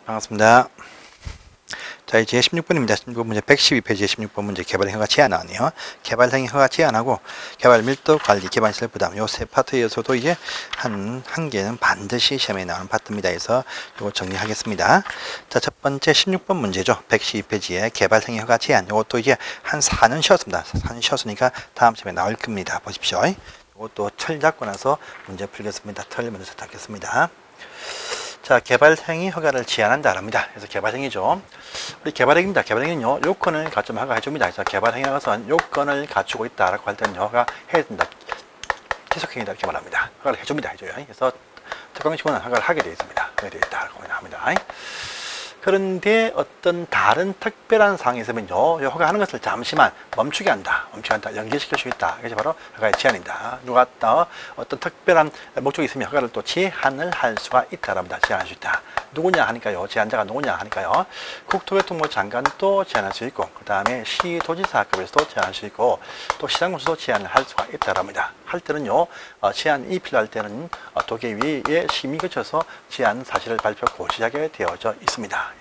반갑습니다. 자, 이제 16번입니다. 16번 문제 112페이지에 16번 문제 개발 허가 제한 나왔네요. 개발 행위 허가 제한하고 개발 밀도 관리, 기반 시설 부담 요 세 파트에서도 이제 한 개는 반드시 시험에 나오는 파트입니다. 그래서 이거 정리하겠습니다. 자, 첫 번째 16번 문제죠. 112페이지에 개발 행위 허가 제한. 이것도 이제 한 4년 쉬었습니다. 4년 쉬었으니까 다음 시험에 나올 겁니다. 보십시오. 이것도 틀 잡고 나서 문제 풀겠습니다. 틀 먼저 잡겠습니다. 자, 개발행위 허가를 제한한다 합니다. 그래서 개발행위죠. 우리 개발행위입니다. 개발행위는요, 요건을 갖추면 허가 해줍니다. 그래서 개발행위라는 것은 요건을 갖추고 있다라고 할 때는 허가 해야 된다. 지속행위다 이렇게 말합니다. 허가를 해줍니다. 해줘요. 그래서 특강시고는 허가를 하게 되어 있습니다. 하게 되어 있다라고 합니다. 그런데 어떤 다른 특별한 상황이 있으면요, 허가하는 것을 잠시만 멈추게 한다. 연기시킬 수 있다. 이것이 바로 허가의 제한이다. 누가 어떤 특별한 목적이 있으면 허가를 또 제한을 할 수가 있다랍니다. 제한할 수 있다. 누구냐 하니까요. 제한자가 누구냐 하니까요. 국토교통부 장관도 제한할 수 있고, 그 다음에 시도지사급에서도 제한할 수 있고, 또 시장군수도 제한을 할 수가 있다랍니다. 할 때는요, 제한이 필요할 때는 도계위에 심의 거쳐서 제한 사실을 발표 고시하게 되어져 있습니다.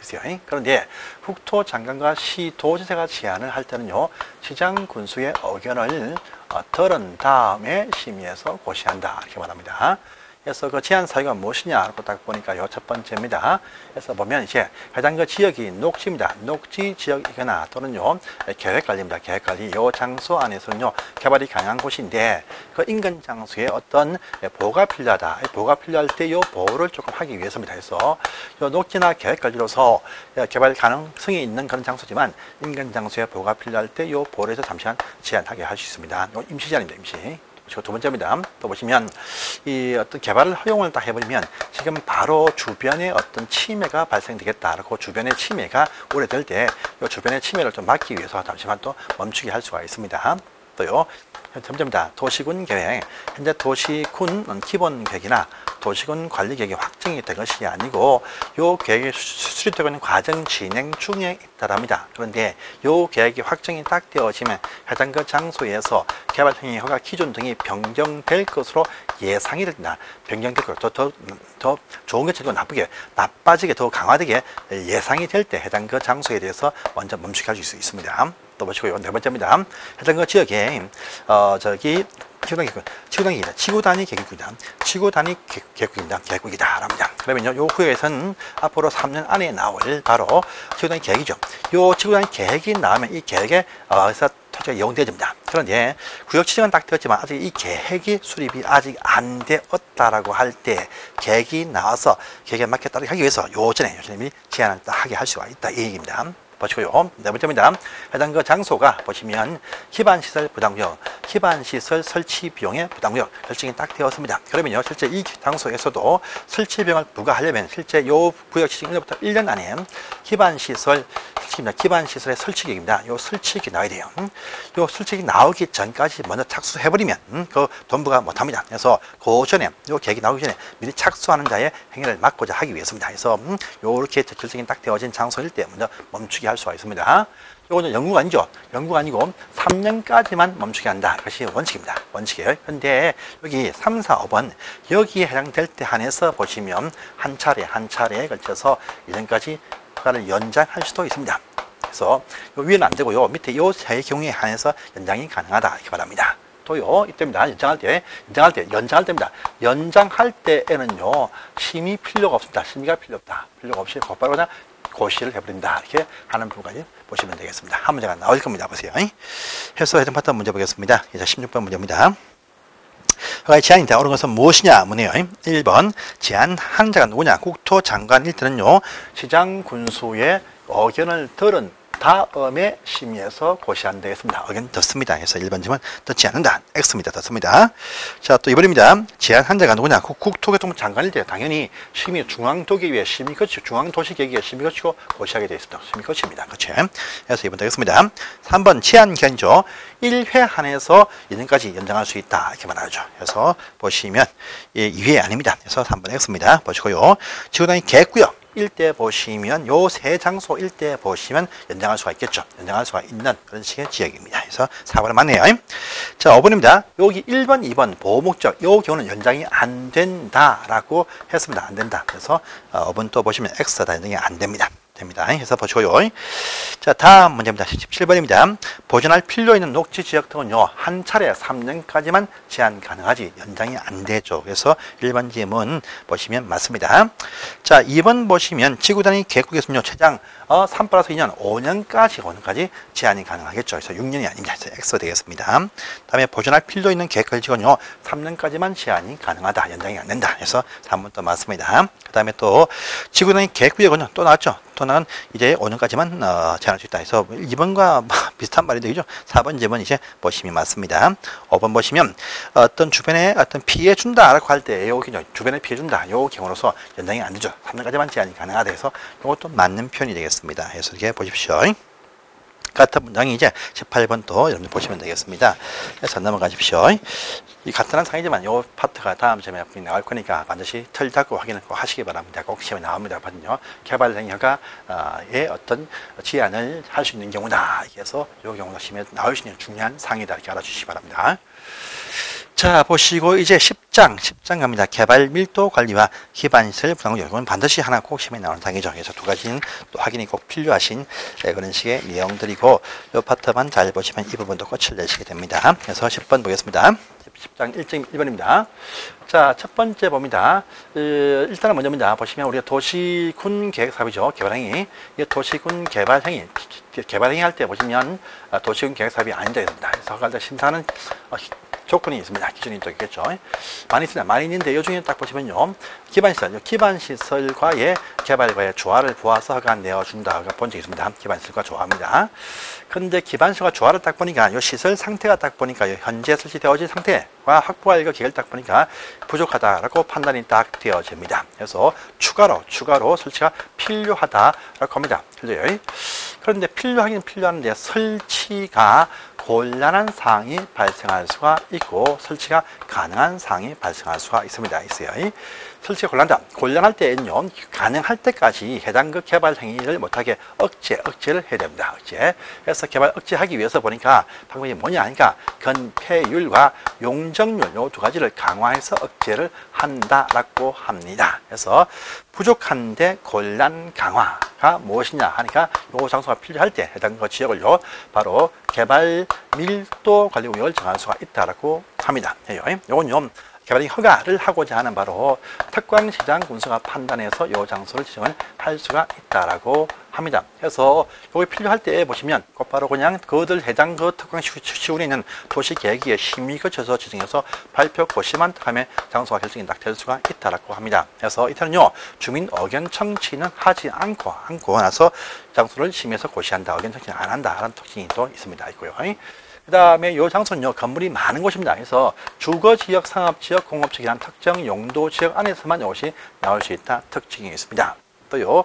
그런데 국토장관과 시도지사가 제한을 할 때는요, 시장군수의 의견을 들은 다음에 심의해서 고시한다 이렇게 말합니다. 그래서 그 제한 사유가 무엇이냐 하고 딱 보니까요, 첫 번째입니다. 그래서 보면 이제 해당 그 지역이 녹지입니다. 녹지 지역이거나 또는요, 계획관리입니다. 계획관리. 요 장소 안에서는요, 개발이 가능한 곳인데 그 인근 장소에 어떤 보호가 필요하다. 보호가 필요할 때 요 보호를 조금 하기 위해서입니다. 그래서 요 녹지나 계획관리로서 개발 가능성이 있는 그런 장소지만 인근 장소에 보호가 필요할 때 요 보호를 해서 잠시만 제한하게 할 수 있습니다. 요 임시 제한입니다. 임시. 두 번째입니다. 또 보시면 이 어떤 개발을 허용을 딱 해버리면 지금 바로 주변에 어떤 침해가 발생되겠다라고 주변의 침해가 오래될 때 이 주변의 침해를 좀 막기 위해서 잠시만 또 멈추게 할 수가 있습니다. 또요. 점점다 도시군 계획, 현재 도시군 기본 계획이나 도시군 관리 계획이 확정이 된 것이 아니고 요 계획이 수립되고 있는 과정 진행 중에 있다랍니다. 그런데 요 계획이 확정이 딱 되어지면 해당 그 장소에서 개발행위 허가 기준 등이 변경될 것으로 예상이 된다. 변경될 것, 더 좋은 게 나쁘게, 나빠지게, 더 강화되게 예상이 될 때 해당 그 장소에 대해서 먼저 멈추게 할 수 있습니다. 또 보시고요. 네 번째입니다. 해당 그 지역에 지구 단위 계획국이다. 지구 단위 계획국이다. 랍니다. 그러면요, 요 구역에서는 앞으로 3년 안에 나올 바로 지구 단위 계획이죠. 요 지구 단위 계획이 나오면 이 계획에 에서 토지가 이용되어집니다. 그런데 구역 지정은 딱 되었지만 아직 이 계획이 수립이 아직 안 되었다라고 할 때 계획이 나와서 계획에 맞게 따르게 하기 위해서 요전에 제한을 하게 할 수가 있다. 이 얘기입니다. 보시고요. 네 번째입니다. 해당 그 장소가 보시면 기반시설 부담구역, 기반시설 설치 비용의 부담구역 결정이 딱 되었습니다. 그러면요, 실제 이 장소에서도 설치 비용을 부과하려면 실제 요 구역 지정 1년부터 1년 안에 기반시설 기반시설의 설치계획입니다. 요 설치계획이 나와야 돼요. 요 설치계획이 나오기 전까지 먼저 착수해버리면 그 돈 부과 못합니다. 그래서 그 전에 요 계획이 나오기 전에 미리 착수하는 자의 행위를 막고자 하기 위해서입니다. 그래서 요렇게 결정이 딱 되어진 장소일 때 먼저 멈추게 할 수가 있습니다. 이거는 연구가 아니죠. 연구가 아니고 3년까지만 멈추게 한다. 그것이 원칙입니다. 원칙이에요. 근데 여기 3, 4, 5번 여기에 해당될 때 한해서 보시면 한 차례에 걸쳐서 이전까지 허가를 연장할 수도 있습니다. 그래서 요 위에는 안 되고요. 밑에 요 세 경우에 한해서 연장이 가능하다 이렇게 말합니다. 또요, 이때입니다. 연장할 때입니다. 연장할 때에는요, 심의 필요가 없습니다. 심의가 필요 없다. 필요가 없이 곧바로 그냥 고시를 해버린다. 이렇게 하는 부분까지 보시면 되겠습니다. 한 문제가 나올 겁니다. 보세요. 해서 해당 파트 문제 보겠습니다. 이제 16번 문제입니다. 허가의 제한이 다 옳은 것은 무엇이냐? 문제요. 1번 제한하는 자가 누구냐? 국토장관일 때는요, 시장군수의 의견을 들은 다음에 심의해서 고시하면 되겠습니다. 의견 듣습니다. 그래서 1번 질문 듣지 않는다. X입니다. 듣습니다. 자, 또 2번입니다. 제한한 자가 누구냐? 국토교통부 장관일 때 당연히 심의 중앙도계위에 심의 거치고 중앙도시계획에 심의 거치고 고시하게 되어 있습니다. 심의 거치입니다. 그렇죠? 그래서 2번 되겠습니다. 3번 제한 기간이죠. 1회 한해서 2년까지 연장할 수 있다. 이렇게 말하죠. 그래서 보시면 2회 아닙니다. 그래서 3번 X입니다. 보시고요. 지구단위 계획구역. 일대 보시면 요 세 장소 일대 보시면 연장할 수가 있겠죠. 연장할 수가 있는 그런 식의 지역입니다. 그래서 4번은 맞네요. 자, 5번입니다. 여기 1번, 2번 보호목적 요 경우는 연장이 안 된다라고 했습니다. 안 된다. 그래서 5번 또 보시면 X다 연장이 안 됩니다. 됩니다. 해서 보시고요. 자, 다음 문제입니다. 17번입니다. 보존할 필요 있는 녹지 지역 등은요, 한 차례 3년까지만 제한 가능하지 연장이 안 되죠. 그래서 1번 질문 보시면 맞습니다. 자, 2번 보시면 지구 단위 계획국에서는요, 최장 3+2년, 5년까지 제한이 가능하겠죠. 그래서 6년이 아닙니다. 그래서 X 되겠습니다. 다음에 보존할 필요 있는 계획을 지역은요, 3년까지만 제한이 가능하다. 연장이 안 된다. 그래서 3번 또 맞습니다. 그 다음에 또 지구 단위 계획구역은요, 또 나왔죠. 또는 이제 5년까지만 제한할 수 있다 해서 2번과 비슷한 말인데 그죠? 4번 질문 이제 보시면 맞습니다. 5번 보시면 어떤 주변에 어떤 피해 준다라고 할 때 여기 주변에 피해 준다 요 경우로서 연장이 안 되죠. 3년까지만 제한이 가능하다 해서 이것도 맞는 표현이 되겠습니다. 그래서 이렇게 보십시오. 같은 문장이 이제 18번 또 여러분들 보시면 되겠습니다. 그래서 넘어가십시오. 이 간단한 상이지만 이 파트가 다음 시험에 나올 거니까 반드시 틀 잡고 확인을 꼭 하시기 바랍니다. 꼭 시험에 나옵니다. 개발 행위가의 어떤 제한을 할 수 있는 경우다. 이렇게 해서 이 경우가 시험에 나올 수 있는 중요한 상이다. 이렇게 알아주시기 바랍니다. 자, 보시고 이제 10장 갑니다. 개발 밀도 관리와 기반시설 부담구역. 이건 반드시 하나 꼭 시험에 나오는 상이죠. 그래서 두 가지는 또 확인이 꼭 필요하신 그런 식의 내용들이고 이 파트만 잘 보시면 이 부분도 꽃을 내시게 됩니다. 그래서 10번 보겠습니다. 10장 1.1번입니다. 자, 첫 번째 봅니다. 일단은 먼저입니다. 보시면 우리가 도시군 계획 사업이죠. 개발행위. 이 도시군 개발행위. 개발행위 할 때 보시면 도시군 계획 사업이 아니다 있습니다. 그래서 허가할 심사는 조건이 있습니다. 기준이 또 있겠죠. 많이 있습니다. 많이 있는데 이 중에 딱 보시면요. 기반시설, 기반시설과의 개발과의 조화를 보아서 허가 내어준다. 본 적이 있습니다. 기반시설과 조화입니다. 그런데 기반시설과 조화를 딱 보니까 이 시설 상태가 딱 보니까 현재 설치되어진 상태와 확보할 계획을 딱 보니까 부족하다라고 판단이 딱 되어집니다. 그래서 추가로 설치가 필요하다라고 합니다. 그런데 필요하긴 필요한데 설치가 곤란한 사항이 발생할 수가 있고 설치가 가능한 사항이 발생할 수가 있습니다. 설치가 곤란할 때는요, 가능할 때까지 해당 그 개발 행위를 못하게 억제를 해야 됩니다. 그래서 개발 억제하기 위해서 보니까 방법이 뭐냐 하니까 건폐율과 용적률 요 두 가지를 강화해서 억제를 한다라고 합니다. 그래서 부족한데 곤란 강화가 무엇이냐 하니까 요 장소가 필요할 때 해당 그 지역을요, 바로 개발 밀도 관리 구역을 정할 수가 있다라고 합니다. 요건요, 개발이 허가를 하고자 하는 바로 특광시장 군수가 판단해서 이 장소를 지정을 할 수가 있다라고 합니다. 그래서 여기 필요할 때 보시면 곧바로 그냥 그들 해당 그 특광시군에 있는 도시계획위에 심의 거쳐서 지정해서 발표 고시만 하면 장소가 결정이 딱 될 수가 있다라고 합니다. 그래서 이때는요, 주민 의견 청취는 하지 않고 나서 장소를 심의해서 고시한다, 의견 청취는 안 한다라는 특징이 또 있습니다. 그 다음에 이 장소는요, 건물이 많은 곳입니다. 그래서 주거지역, 상업지역, 공업지역이라는 특정 용도 지역 안에서만 이것이 나올 수 있다 특징이 있습니다. 또요,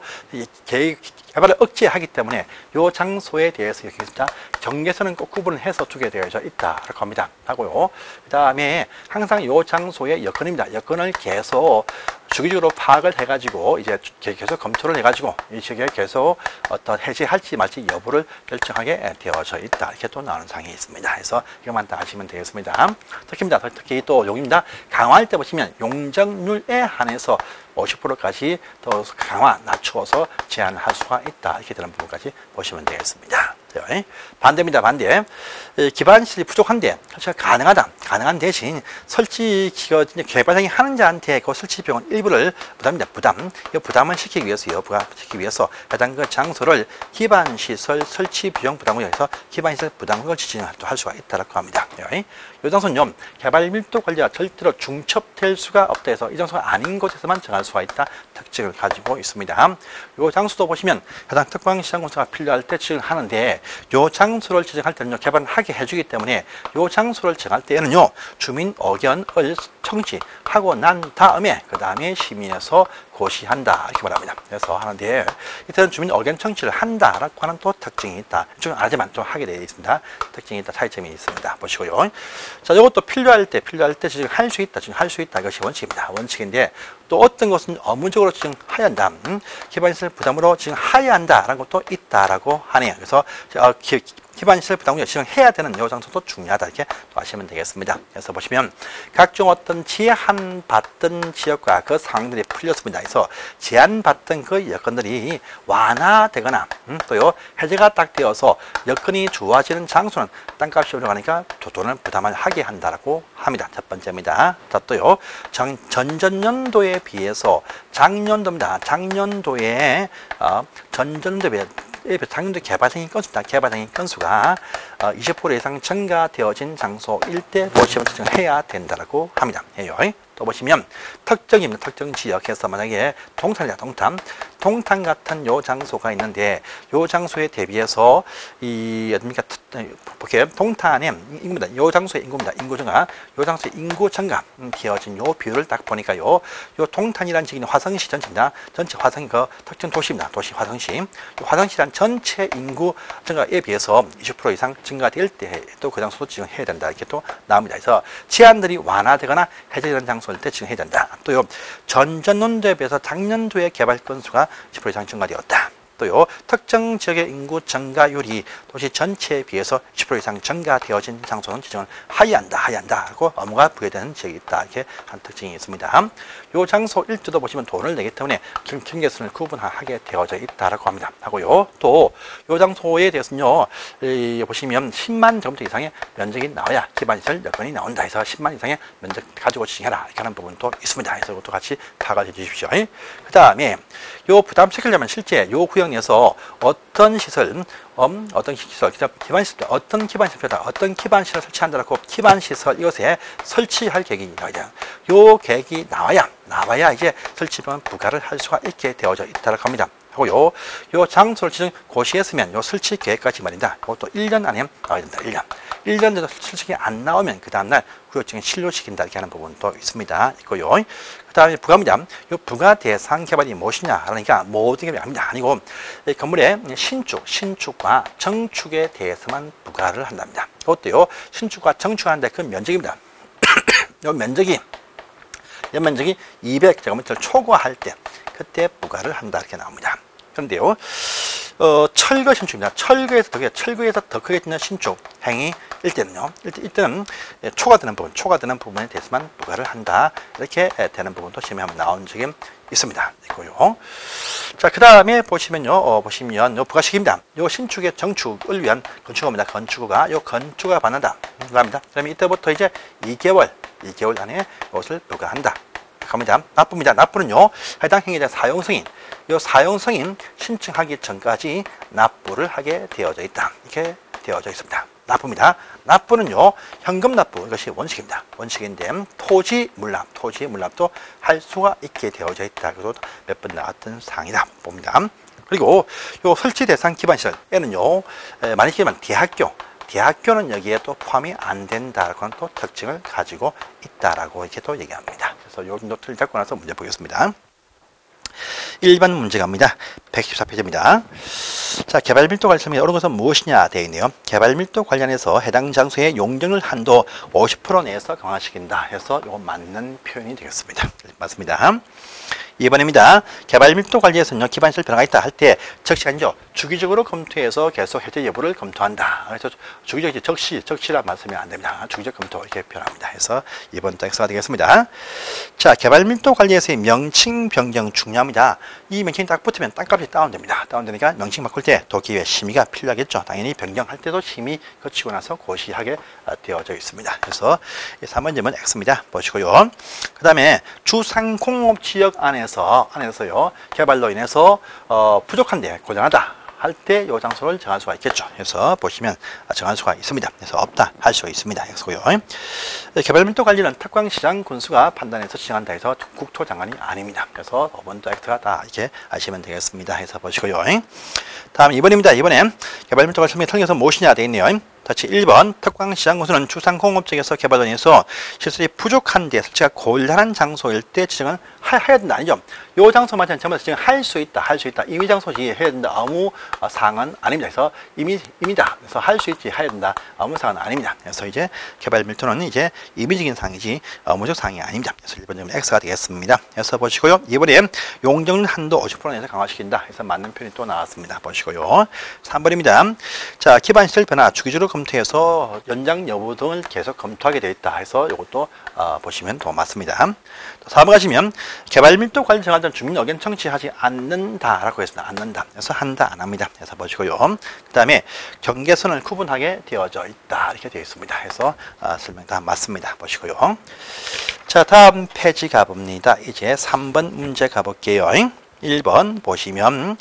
개발을 억제하기 때문에 이 장소에 대해서 여기서 경계선은 꼭 구분을 해서 두게 되어 있다라고 합니다. 하고요. 그 다음에 항상 이 장소의 여건입니다. 여건을 계속 주기적으로 파악을 해가지고 이제 계속 검토를 해가지고 이 지역에 계속 어떤 해제할지 말지 여부를 결정하게 되어져 있다. 이렇게 또 나오는 상이 있습니다. 그래서 이것만 다 아시면 되겠습니다. 특히 또 여기입니다. 강화할 때 보시면 용적률에 한해서 50%까지 더 강화, 낮추어서 제한할 수가 있다. 이렇게 되는 부분까지 보시면 되겠습니다. 반대입니다. 반대. 기반시설이 부족한데 설치가 가능한 대신 설치 개발행위 하는 자한테 그 설치 비용은 일부를 부담을 시키기 위해서 해당 그 장소를 기반시설 설치 비용 부담구역에서 기반시설 부담금을 지정도 할 수가 있다고 합니다. 이 장소는요, 개발 밀도 관리와 절대로 중첩될 수가 없다 해서 이 장소가 아닌 곳에서만 정할 수가 있다 특징을 가지고 있습니다. 이 장소도 보시면 해당 특광시장공사가 필요할 때 지정을 하는데 이 장소를 지정할 때는요, 개발을 하게 해주기 때문에 이 장소를 정할 때에는요, 주민 의견을 청취하고 난 다음에 그 다음에 심의해서 고시한다 이렇게 말합니다. 그래서 하는데 이때는 주민 의견 청취를 한다라고 하는 또 특징이 있다. 좀 안 하지만 좀 하게 되어 있습니다. 특징이 있다, 차이점이 있습니다. 보시고요. 자, 이것도 필요할 때 지금 할 수 있다, 지금 할 수 있다. 이것이 원칙입니다. 원칙인데 또 어떤 것은 업무적으로 지금 하야 한다. 기반시설 부담으로 지금 하야 한다라는 것도 있다라고 하네요. 그래서 기반시설 부담으로 지금 해야 되는 요 장소도 중요하다. 이렇게 또 아시면 되겠습니다. 그래서 보시면 각종 어떤 제한받던 지역과 그 상황들이 풀렸습니다. 그래서 제한받던 그 여건들이 완화되거나 또요 해제가 딱 되어서 여건이 좋아지는 장소는 땅값이 올라가니까 돈을 부담을 하게 한다라고 합니다. 첫 번째입니다. 자, 또요 전전년도에 비해서 작년도입니다. 작년도에 전전년도에 작년도 개발생인 건수다. 개발생인 건수가 20% 이상 증가되어진 장소일 때 보시면 해야 된다라고 합니다. 해요. 또 보시면 특정입니다. 특정 지역에서 만약에 동탄이다. 동탄 같은 요 장소가 있는데 요 장소에 대비해서 어딥니까? 동탄의 인구입니다. 요 장소의 인구입니다. 인구 증가. 요 장소의 인구 증가 되어진 요 비율을 딱 보니까요. 요 동탄이라는 지역은 화성시 전체입니다. 전체 화성이 그 특정 도시입니다. 도시 화성시. 화성시란 전체 인구 증가에 비해서 20% 이상 증가될 때 또 그 장소도 지금 해야 된다. 이렇게 또 나옵니다. 그래서 제한들이 완화되거나 해제되는 장소일 때 지금 해야 된다. 또요 전년도에 비해서 작년도의 개발 건수가 10% 이상 증가되었다. 또요 특정 지역의 인구 증가율이 도시 전체에 비해서 10% 이상 증가되어진 장소는 지정을 하야 한다 하고 업무가 부여되는 지역이 있다. 이렇게 한 특징이 있습니다. 요 장소 일주도 보시면 돈을 내기 때문에 경계선을 구분하게 되어져 있다라고 합니다. 하고요. 또 요 장소에 대해서는요. 보시면 10만 제곱미터 이상의 면적이 나와야 기반시설 여건이 나온다 해서 10만 이상의 면적 가지고 지정해라 이렇게 하는 부분도 있습니다. 그래서 이것도 같이 파악을 해 주십시오. 그 다음에 요 부담시키려면 실제 요 구역 내에서 어떤 시설, 기반시설, 어떤 기반시설이다, 어떤 기반시설 설치한다라고 기반시설 이것에 설치할 계획이 나와야 돼요. 요 계획이 나와야 이제 설치비용 부과를 할 수가 있게 되어져 있다고 합니다. 하고요, 요 장소를 지정 고시했으면 요 설치 계획까지 말입니다. 그것도 1년 안에 나와야 된다. 1년 정도 설치가 안 나오면 그 다음날 구역증에 신료시킨다 이렇게 하는 부분도 있고요. 그 다음에 부가입니다. 이 부가 대상 개발이 무엇이냐? 그러니까 모든 게 아니고 건물의 신축과 정축에 대해서만 부가를 한답니다. 그것도요 신축과 정축하는데 그 면적입니다. 연면적이 200제곱미터를 초과할 때 그때 부가를 한다 이렇게 나옵니다. 그런데요 철거 신축입니다. 철거에서 더 크게 짓는 신축 행위 일때는 초과되는 부분에 대해서만 부과를 한다 이렇게 되는 부분도 시험에 한번 나온 적이 있습니다. 있고요. 자, 그 다음에 보시면요, 요 부가시기입니다. 요 신축의 정축을 위한 건축업입니다. 요 건축가 받는다. 그다음에 이때부터 이제 2개월 안에 이것을 부과한다. 갑니다. 납부입니다. 납부는요, 해당 행위에 대한 사용승인, 요 사용승인 신청하기 전까지 납부를 하게 되어져 있다. 이렇게 되어져 있습니다. 납부입니다. 납부는요, 현금 납부, 이것이 원칙입니다. 원칙인데, 토지 물납도 할 수가 있게 되어져 있다. 그래서 몇 번 나왔던 사항이다. 봅니다. 그리고 요 설치 대상 기반시설에는요, 만약에 대학교는 여기에 또 포함이 안 된다라고 하는 또 특징을 가지고 있다라고 이렇게 또 얘기합니다. 그래서 요 노트를 잡고 나서 문제 보겠습니다. 1번 문제 갑니다. 114페이지입니다. 자, 개발 밀도 관련해 옳은 것은 무엇이냐 되어 있네요. 개발 밀도 관련해서 해당 장소의 용적률 한도 50% 내에서 강화시킨다 해서 이거 맞는 표현이 되겠습니다. 맞습니다. 2번입니다. 개발 밀도 관리에서는요, 기반시설 변화가 있다 할 때 적시 아니죠. 주기적으로 검토해서 계속 해제 여부를 검토한다. 그래서 주기적 적시라 말씀이 안 됩니다. 주기적 검토 이렇게 표현합니다. 해서 2번 X가 되겠습니다. 자, 개발 밀도 관리에서의 명칭 변경 중요합니다. 이 명칭이 딱 붙으면 땅값이 다운됩니다. 다운되니까 명칭 바꿀 때 도기의 심의가 필요하겠죠. 당연히 변경할 때도 심의 거치고 나서 고시하게 되어져 있습니다. 그래서 3번 점은 X입니다. 보시고요. 그 다음에 주상공업 지역 안에서요, 개발로 인해서 부족한데 고전하다 할 때 이 장소를 정할 수가 있겠죠. 그래서 보시면 정할 수가 있습니다. 그래서 없다 할 수가 있습니다. 그래서요. 개발 밀도 관리는 특광시장 군수가 판단해서 지정한다 해서 국토장관이 아닙니다. 그래서 5번도 X가 다 이렇게 아시면 되겠습니다. 해서 보시고요. 다음 2번입니다. 이번에 개발 밀도 관리 설명에 틀려서 무엇이냐 되어 있네요. 다시 1번 특광시장군수는 주상공업청에서 개발원에서 시설이 부족한데 설치가 곤란한 장소일 때 지정은 해야 된다. 아니죠. 요 장소만 전부 다 지정할 수 있다. 할 수 있다. 임의 장소지 해야 된다. 아무 사항은 아닙니다. 그래서 임의다. 그래서 할 수 있지 해야 된다. 아무 사항은 아닙니다. 그래서 이제 개발 밀도는 이제 임의적인 사항이지 의무적 사항이 아닙니다. 그래서 1번 점은 X가 되겠습니다. 그래서 보시고요. 이번에 용적률 한도 50% 내에서 강화시킨다. 그래서 맞는 표현이 또 나왔습니다. 보시고요. 3번입니다. 자, 기반 시설 변화 주기적으로 검토해서 연장 여부 등을 계속 검토하게 되어 있다. 해서 이것도 보시면 더 맞습니다. 4번 가시면 개발 밀도 관리 정할 때 주민 의견 청취하지 않는다라고 했습니다. 않는다. 그래서 한다, 안 합니다. 그래서 보시고요. 그 다음에 경계선을 구분하게 되어져 있다. 이렇게 되어 있습니다. 해서 설명 다 맞습니다. 보시고요. 자, 다음 페이지 가봅니다. 이제 3번 문제 가볼게요. 1번 보시면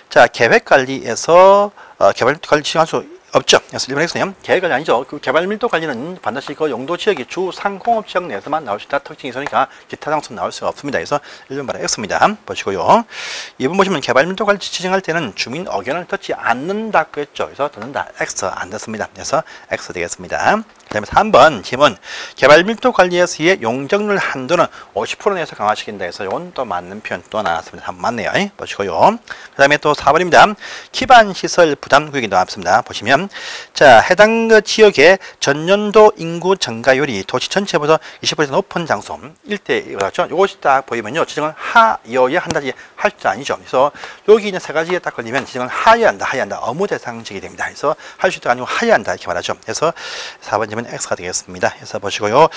자, 계획관리에서 개발관리 지정할 수 없죠. 그래서 1번 X는 계획관리 아니죠. 그 개발밀도 관리는 반드시 그 용도 지역이 주 상공업 지역 내에서만 나올 수 있다. 특징이 있으니까 기타 장소는 나올 수가 없습니다. 그래서 1번 바로 X입니다. 보시고요. 2번 보시면 개발밀도 관리 지정할 때는 주민 의견을 듣지 않는다고 했죠. 그래서 듣는다. X 안 듣습니다. 그래서 X 되겠습니다. 그 다음에 3번 질문 개발밀도 관리에서의 용적률 한도는 50% 내에서 강화시킨다 해서 이건 또 맞는 표현 또 나왔습니다. 한번 맞네요. 보시고요. 그 다음에 또 4번입니다. 기반시설 부담구역이 나왔습니다. 보시면 자, 해당 그 지역의 전년도 인구 증가율이 도시 전체보다 20% 높은 장소 일대였죠. 이것이 딱 보이면요. 지정을 하여야 한다지 할 줄 아니죠. 그래서 여기 있는 세 가지에 딱 걸리면 지정을 하여야 한다. 하여야 한다. 의무 대상직이 됩니다. 그래서 할 수 있다 아니고 하여야 한다. 이렇게 말하죠. 그래서 4번 질문 X가 되겠습니다. 해서 보시고요.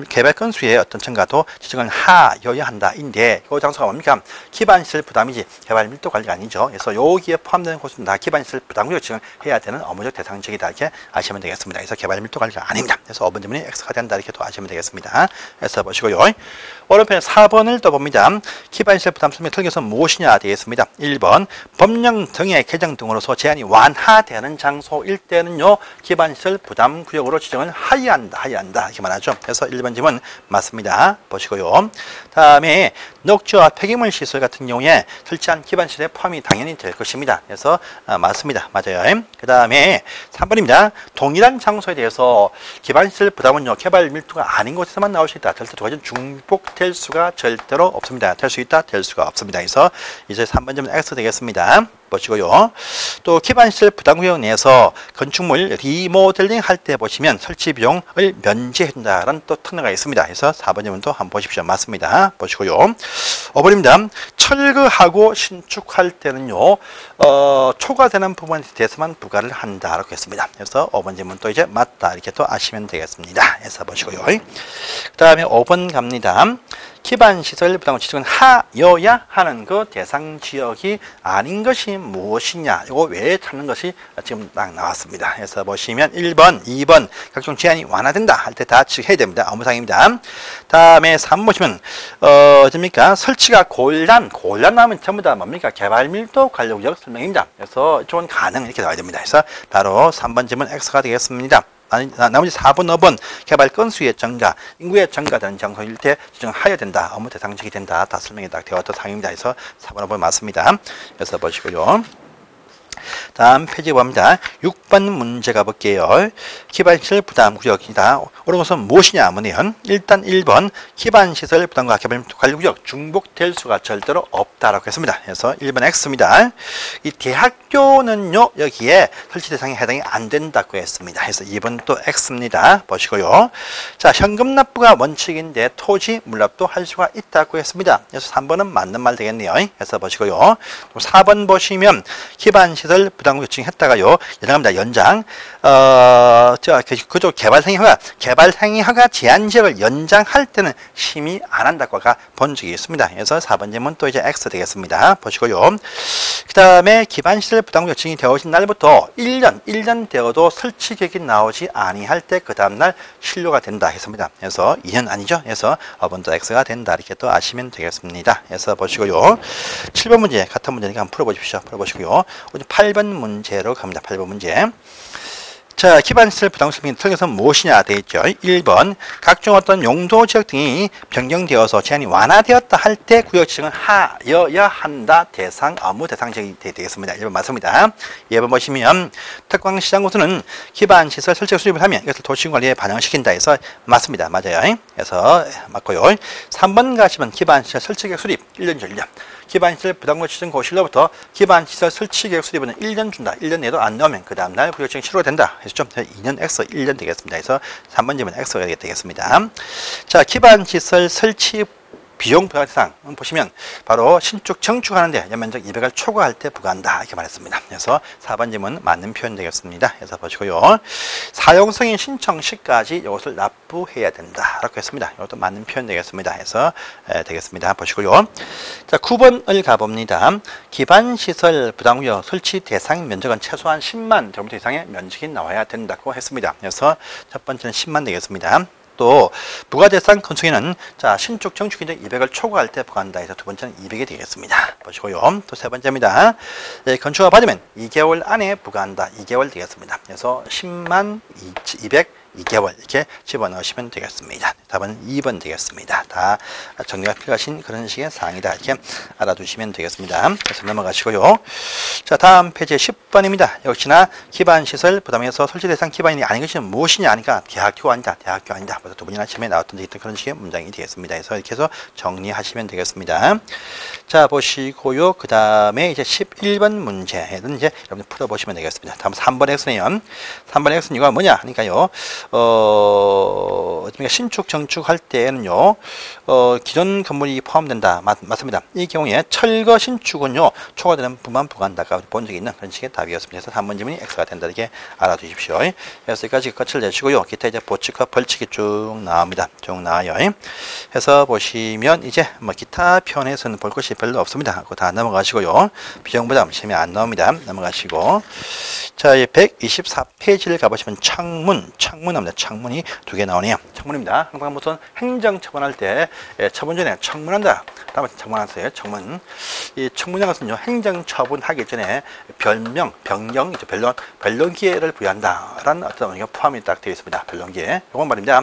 개발 건수의 어떤 증가도 지정을 하여야 한다인데 이 장소가 뭡니까? 기반시설 부담이지 개발 밀도 관리가 아니죠. 그래서 여기에 포함되는 곳은 다 기반시설 부담구역 지정해야 되는 의무적 대상직이다. 이렇게 아시면 되겠습니다. 그래서 개발 밀도 관리가 아닙니다. 그래서 5번 질문이 X가 된다. 이렇게 또 아시면 되겠습니다. 그래서 보시고요. 오른편에 4번을 또 봅니다. 기반시설 부담 설명 틀겨서 무엇이냐 되겠습니다. 1번 법령 등의 개정 등으로서 제한이 완화되는 장소일 때는요. 기반시설 부담구역으로 지정을 하여야 한다. 이렇게 말하죠. 그래서 1번 질문 맞습니다. 보시고요. 다음에 녹지와 폐기물 시설 같은 경우에 설치한 기반시설에 포함이 당연히 될 것입니다. 그래서 맞습니다. 맞아요. 그 다음에 3번입니다. 동일한 장소에 대해서 기반시설 부담은요. 개발 밀도가 아닌 곳에서만 나올 수 있다. 절대 두 가지는 중복될 수가 절대로 없습니다. 될 수 있다. 될 수가 없습니다. 그래서 이제 3번 질문 X 되겠습니다. 보시고요. 또 기반시설 부담구역 내에서 건축물 리모델링 할 때 보시면 설치 비용을 면제해 준다라는 또 특례가 있습니다. 그래서 4번 질문도 한번 보십시오. 맞습니다. 보시고요. 5번입니다. 철거하고 신축할 때는요. 초과되는 부분에 대해서만 부과를 한다라고 했습니다. 그래서 5번 질문 또 이제 맞다 이렇게 또 아시면 되겠습니다. 그래서 보시고요. 그 다음에 5번 갑니다. 기반시설 부담을 지정은 하여야 하는 그 대상 지역이 아닌 것이 무엇이냐 이거 왜 찾는 것이 지금 딱 나왔습니다. 그래서 보시면 1번, 2번 각종 제한이 완화된다 할 때 다 지켜야 됩니다. 업무상입니다. 다음에 3번 보시면 어딥니까 설치가 곤란 나오면 전부 다 뭡니까 개발밀도 관리구역 설명입니다. 그래서 이쪽은 가능 이렇게 나와야 됩니다. 그래서 바로 3번 질문 X가 되겠습니다. 나머지 4번, 5번 개발 건수의 증가, 인구의 증가되는 장소일 때 지정하여야 된다. 업무 대상직이 된다. 다 설명이 딱 되었던 사항입니다. 그래서 4번, 5번 맞습니다. 그래서 보시고요. 다음 페이지 봅니다. 6번 문제 가볼게요. 기반시설 부담구역이다. 옳은 것은 무엇이냐 하면 일단 1번 기반시설 부담과 개발관리구역 중복될 수가 절대로 없다라고 했습니다. 그래서 1번 X입니다. 이 대학교는요 여기에 설치 대상에 해당이 안 된다고 했습니다. 그래서 2번 또 X입니다. 보시고요. 자, 현금 납부가 원칙인데 토지 물납도 할 수가 있다고 했습니다. 그래서 3번은 맞는 말 되겠네요. 그래서 보시고요. 4번 보시면 기반시설 부담구역 지정했다가요 연장합니다. 연장 그쪽 개발행위허가 제한 지역을 연장할 때는 심의 안 한다고 아까 본 적이 있습니다. 그래서 4번 질문 또 이제 X 되겠습니다. 보시고요. 그 다음에 기반시설 부담구역 지정이 되어진 날부터 1년 되어도 설치 계획이 나오지 아니할 때 그 다음날 신료가 된다 했습니다. 그래서 2년 아니죠. 그래서 5번도 X가 된다 이렇게 또 아시면 되겠습니다. 그래서 보시고요. 7번 문제 같은 문제니까 한번 풀어보십시오. 풀어보시고요. 8번 문제로 갑니다. 8번 문제. 자, 기반시설 부담수익 특성은 무엇이냐 되어 있죠. 1번 각종 어떤 용도 지역 등이 변경되어서 제한이 완화되었다 할 때 구역 지정을 하여야 한다. 대상 업무 대상 지역이 되겠습니다. 1번 맞습니다. 2번 보시면 특광시장구수는 기반시설 설치 수립을 하면 이것을 도시관리에 반영시킨다 해서 맞습니다. 맞아요. 그래서 맞고요. 3번 가시면 기반시설 설치계획 수립 1년 전량 기반시설 부담금 지정 고실로부터 기반시설 설치계획 수립은 1년 준다. 1년 내도 안 나오면 그 다음날 구역지정 치료가 된다. 그래서 좀 2년 X 1년 되겠습니다. 그래서 3번 질문 X가 되겠습니다. 자, 기반시설 설치 비용 부과 대상 보시면 바로 신축 정축하는데 연면적 200을 초과할 때 부과한다 이렇게 말했습니다. 그래서 4번 질문 맞는 표현 되겠습니다. 그래서 보시고요. 사용승인 신청 시까지 이것을 납부해야 된다 라고 했습니다. 이것도 맞는 표현 되겠습니다. 해서 되겠습니다. 보시고요. 자, 9번을 가봅니다. 기반시설 부담구역 설치 대상 면적은 최소한 10만 제곱미터 이상의 면적이 나와야 된다고 했습니다. 그래서 첫 번째는 10만 되겠습니다. 또 부과대상 건축에는 자 신축 정축 인정 200을 초과할 때 부과한다 해서 두 번째는 200이 되겠습니다. 보시고요. 또 세 번째입니다. 건축허가 받으면 2개월 안에 부과한다. 2개월 되겠습니다. 그래서 10만 200 2개월 이렇게 집어넣으시면 되겠습니다. 답은 2번 되겠습니다. 다 정리가 필요하신 그런 식의 사항이다. 이렇게 알아두시면 되겠습니다. 그래서 넘어가시고요. 자, 다음 페이지 10번입니다. 역시나 기반시설 부담에서 설치 대상 기반이 아닌 것이 무엇이냐 하니까 대학교 아니다. 대학교 아니다. 두 번이나 시험에 나왔던 그런 식의 문장이 되겠습니다. 그래서 이렇게 해서 정리하시면 되겠습니다. 자, 보시고요. 그 다음에 이제 11번 문제는 이제 여러분 풀어보시면 되겠습니다. 다음 3번 X는요. 3번 X는 이거 뭐냐 하니까요. 신축 정축할 때는요 기존 건물이 포함된다. 맞습니다. 이 경우에 철거 신축은요 초과되는 부분만 부과한다가 본 적이 있는 그런 식의 답이었습니다. 그래서 3번 질문이 X가 된다 이렇게 알아두십시오. 그래서 여기까지 끝을 내시고요. 기타 이제 보칙과 벌칙이 쭉 나옵니다. 쭉 나와요. 해서 보시면 이제 뭐 기타 편에서는 볼 것이 별로 없습니다. 그거 다 넘어가시고요. 비용부담 시험에 안 나옵니다. 넘어가시고 자, 124페이지를 가보시면 창문 나옵니다. 창문이 두 개 나오네요. 창문입니다. 항상 무슨 행정 처분할 때 처분 전에 청문한다. 다음에 청문하세요. 청문. 이 청문이라는 것은요 행정 처분하기 전에 변경, 변론 기회를 부여한다라는 어떤 의미가 포함이 딱 되어 있습니다. 변론 기회. 이건 말입니다.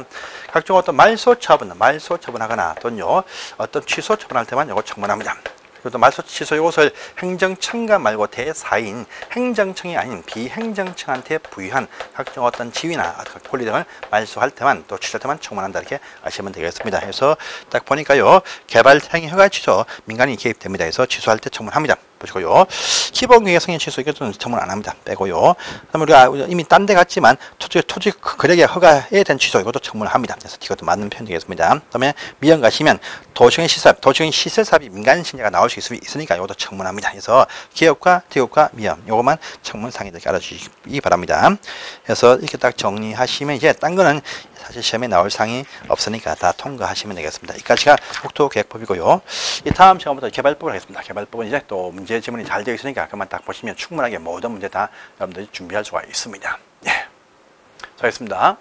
각종 어떤 말소 처분하거나 또는요 어떤 취소 처분할 때만 이거 청문합니다. 그리고 말소 취소 이것을 행정청과 말고 대사인 행정청이 아닌 비행정청한테 부여한 각종 어떤 지위나 권리 등을 말소할 때만 또 취소할 때만 청문한다 이렇게 아시면 되겠습니다. 그래서 딱 보니까요 개발 행위 허가 취소 민간이 개입됩니다. 그래서 취소할 때 청문합니다. 보시고요. 기본계획 승인 취소 이것은 청문 안 합니다. 빼고요. 그다음에 우리가 이미 딴 데 갔지만 토지 거래계획 허가에 대한 취소 이것도 청문을 합니다. 그래서 이것도 맞는 표현 되겠습니다. 그다음에 미연 가시면 도시적인 시설 사업이 민간 신뢰가 나올 수 있으니까 이것도 청문합니다. 그래서 기업과 대업과 미연 이것만 청문상에 이렇게 알아주시기 바랍니다. 그래서 이렇게 딱 정리하시면 이제 딴 거는 사실 시험에 나올 상이 없으니까 다 통과하시면 되겠습니다. 여기까지가 국토계획법이고요. 이 다음 시간부터 개발법을 하겠습니다. 개발법은 이제 또 문제 지문이 잘 되어 있으니까 그만 딱 보시면 충분하게 모든 문제 다 여러분들이 준비할 수가 있습니다. 예. 수고하셨습니다.